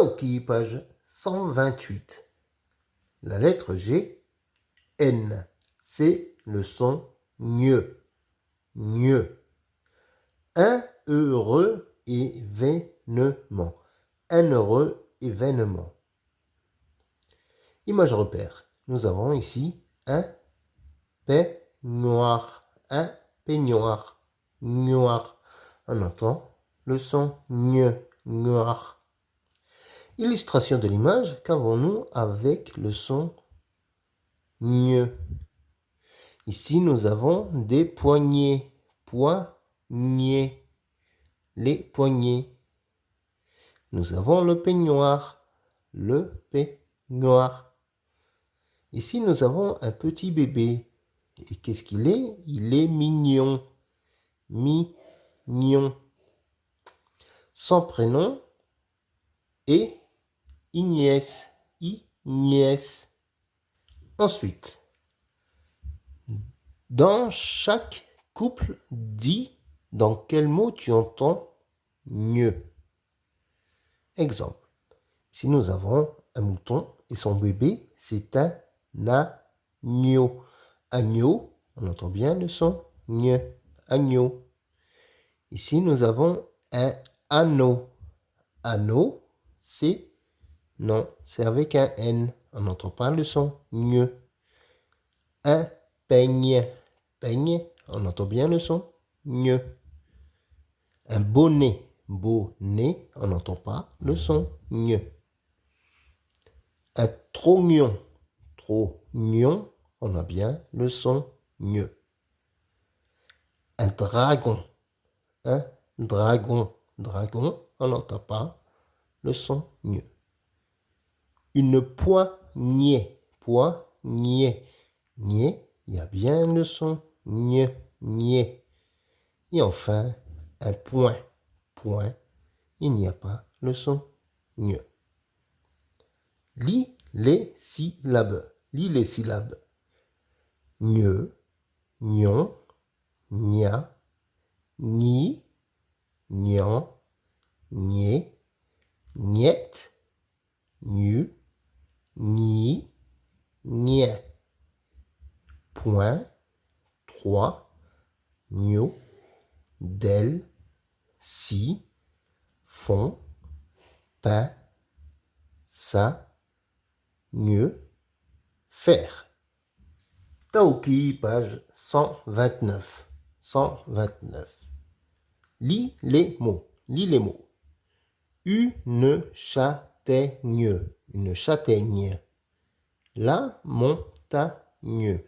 Taoki, page 128. La lettre G, N, c'est le son gne, gne. Un heureux événement, un heureux événement. Image repère. Nous avons ici un peignoir, un peignoir, noir. On entend le son gne, noir. Illustration de l'image, qu'avons-nous avec le son gne? Ici, nous avons des poignets, poignets, les poignets. Nous avons le peignoir, le peignoir. Ici, nous avons un petit bébé. Et qu'est-ce qu'il est? Il est mignon, mignon. Son prénom est Ignès, Ignès. Ensuite, dans chaque couple, dis dans quel mot tu entends gne. Exemple, si nous avons un mouton et son bébé, c'est un agneau. Agneau, on entend bien le son gne, agneau. Ici, nous avons un anneau. Anneau, c'est non, c'est avec un N. On n'entend pas le son gne. Un peigne. Peigne, on entend bien le son gne. Un bonnet. Bonnet, on n'entend pas le son gne. Un trognon. Trognon, on a bien le son gne. Un dragon. Un dragon. Dragon, on n'entend pas le son gne. Une poignée. Poignée. Nier, il y a bien le son gne, nier. Et enfin, un point. Point, il n'y a pas le son gne. Lis les syllabes. Lis les syllabes. Gne, gnon, gna, ni, gnan, gné, gnet, gnu, gni, gnet. Point, trois, gno, del, si, fond, pain, ça, mieux, faire. Taoki, page 129. 129. Lis les mots. Lis les mots. Une châtaigne. Une châtaigne. La montagne.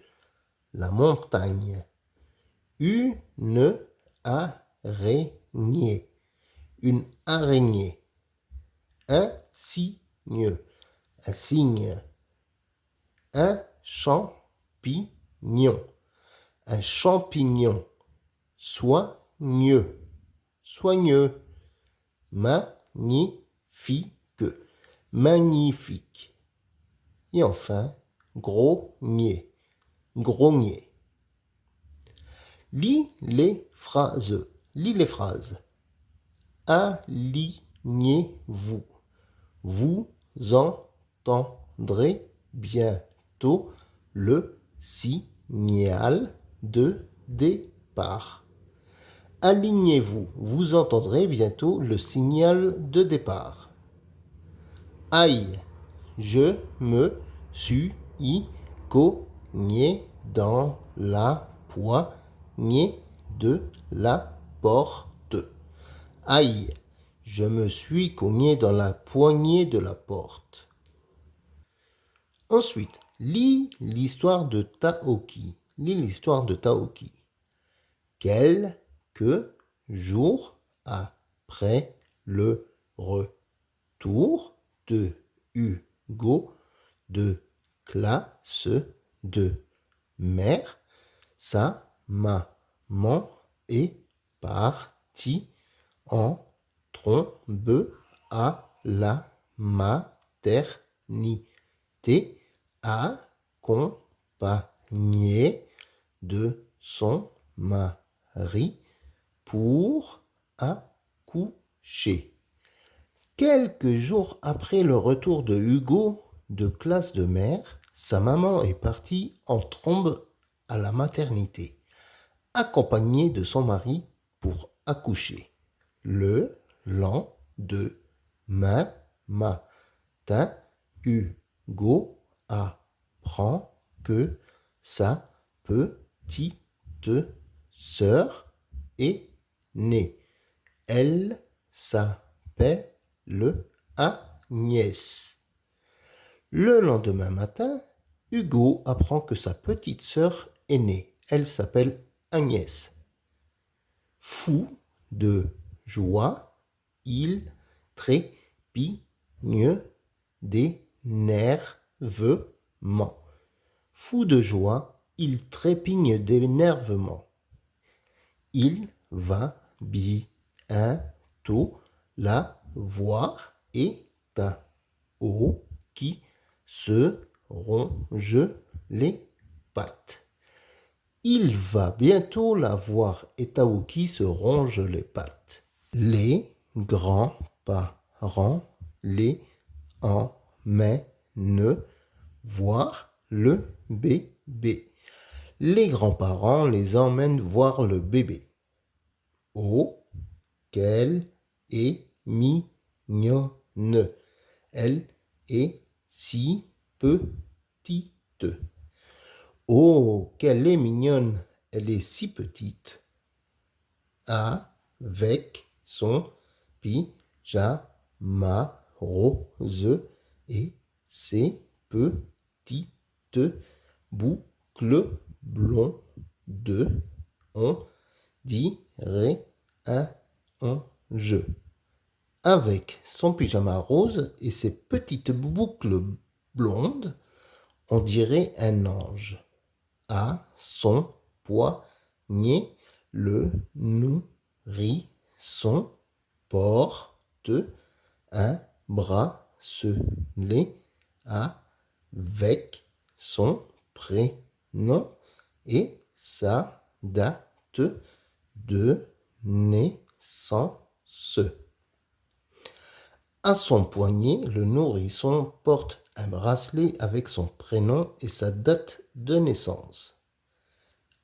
La montagne. Une araignée. Une araignée. Un cygne. Un cygne. Un champignon. Un champignon. Soigneux. Soigneux. Magnifique. Magnifique. Et enfin, grognier. Grognier. Lis les phrases. Lis les phrases. Alignez-vous. Vous entendrez bientôt le signal de départ. Alignez-vous. Vous entendrez bientôt le signal de départ. Aïe, je me suis cogné dans la poignée de la porte. Aïe, je me suis cogné dans la poignée de la porte. Ensuite, lis l'histoire de Taoki. Lis l'histoire de Taoki. Quelques jours après le retour de Hugo de classe de mère, sa maman est partie en trombe à la maternité accompagnée de son mari pour accoucher. Quelques jours après le retour de Hugo de classe de mère, sa maman est partie en trombe à la maternité, accompagnée de son mari pour accoucher. Le lendemain matin, Hugo apprend que sa petite sœur est née. Elle s'appelle Agnès. Le lendemain matin, Hugo apprend que sa petite sœur est née. Elle s'appelle Agnès. Fou de joie, il trépigne d'énervement. Fou de joie, il trépigne d'énervement. Il va bientôt la voir et Tao qui se ronge les pattes. Il va bientôt la voir et Taoki se ronge les pattes. Les grands-parents les emmènent voir le bébé. Les grands-parents les emmènent voir le bébé. Oh, qu'elle est mignonne. Elle est si petite. Oh, qu'elle est mignonne. Elle est si petite. Avec son pyjama rose et ses petites boucles blondes, on dirait un ange. Avec son pyjama rose et ses petites boucles blondes, on dirait un ange. À son poignet, le nourrisson porte un bracelet avec son prénom et sa date de naissance. À son poignet, le nourrisson porte un bracelet avec son prénom et sa date de naissance.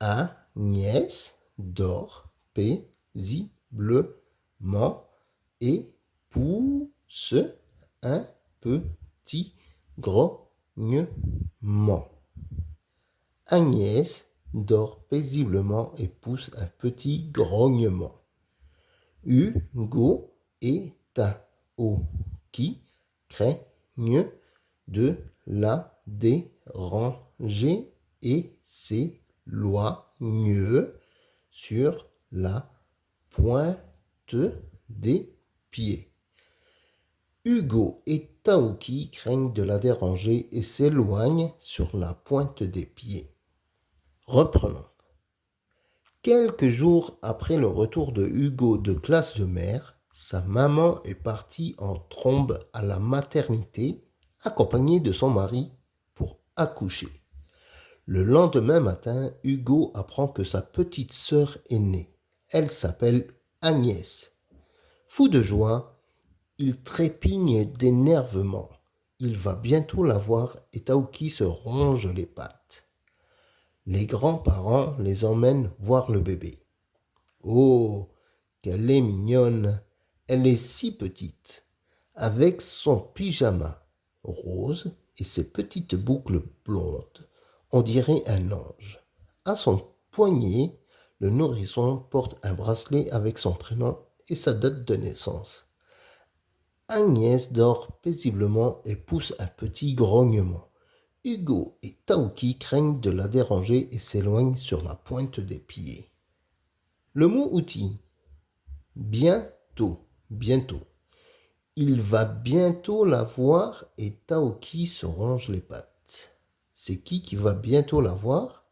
Agnès dort paisiblement et pousse un petit grognement. Agnès dort paisiblement et pousse un petit grognement. Hugo et Taoki craignent de la déranger et s'éloignent sur la pointe des pieds. Hugo et Taoki craignent de la déranger et s'éloignent sur la pointe des pieds. Reprenons. Quelques jours après le retour de Hugo de classe de mère, sa maman est partie en trombe à la maternité, accompagnée de son mari, pour accoucher. Le lendemain matin, Hugo apprend que sa petite sœur est née. Elle s'appelle Agnès. Fou de joie, il trépigne d'énervement. Il va bientôt la voir et Taoki se ronge les pattes. Les grands-parents les emmènent voir le bébé. Oh, qu'elle est mignonne. Elle est si petite. Avec son pyjama rose et ses petites boucles blondes, on dirait un ange. À son poignet, le nourrisson porte un bracelet avec son prénom et sa date de naissance. Agnès dort paisiblement et pousse un petit grognement. Hugo et Taoki craignent de la déranger et s'éloignent sur la pointe des pieds. Le mot outil. Bientôt, bientôt. Il va bientôt la voir et Taoki se ronge les pattes. C'est qui va bientôt la voir?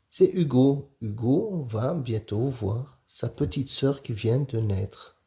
C'est Hugo. Hugo va bientôt voir sa petite sœur qui vient de naître.